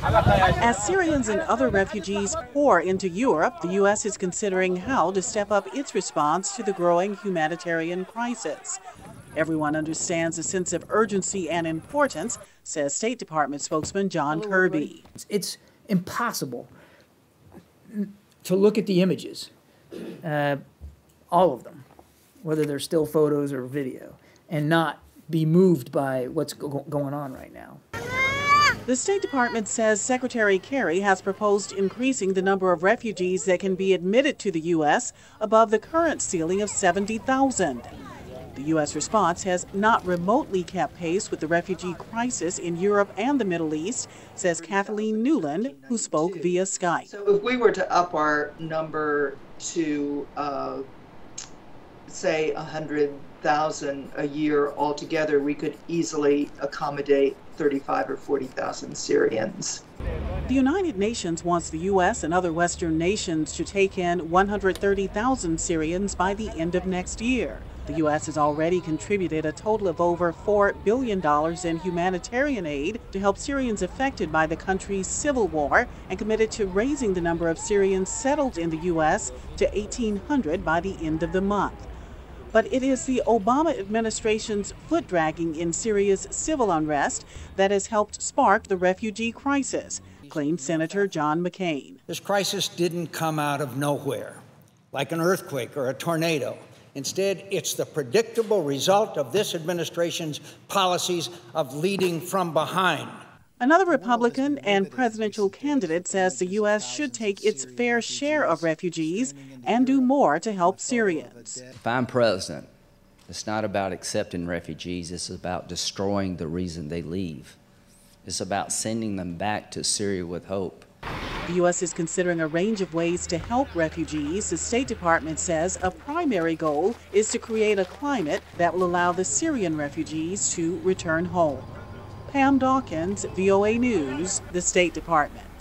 As Syrians and other refugees pour into Europe, the U.S. is considering how to step up its response to the growing humanitarian crisis. Everyone understands a sense of urgency and importance, says State Department spokesman John Kerry. It's impossible to look at the images, all of them, whether they're still photos or video, and not be moved by what's going on right now. The State Department says Secretary Kerry has proposed increasing the number of refugees that can be admitted to the U.S. above the current ceiling of 70,000. The U.S. response has not remotely kept pace with the refugee crisis in Europe and the Middle East, says Kathleen Newland, who spoke via Skype. So if we were to up our number to, say, 100,000 a year altogether, we could easily accommodate 35 or 40,000 Syrians. The United Nations wants the U.S. and other Western nations to take in 130,000 Syrians by the end of next year. The U.S. has already contributed a total of over $4 billion in humanitarian aid to help Syrians affected by the country's civil war and committed to raising the number of Syrians settled in the U.S. to 1,800 by the end of the month. But it is the Obama administration's foot-dragging in Syria's civil unrest that has helped spark the refugee crisis, claimed Senator John McCain. This crisis didn't come out of nowhere, like an earthquake or a tornado. Instead, it's the predictable result of this administration's policies of leading from behind. Another Republican and presidential candidate says the U.S. should take its fair share of refugees and do more to help Syrians. If I'm president, it's not about accepting refugees, it's about destroying the reason they leave. It's about sending them back to Syria with hope. The U.S. is considering a range of ways to help refugees. The State Department says a primary goal is to create a climate that will allow the Syrian refugees to return home. Pam Dockins, VOA News, the State Department.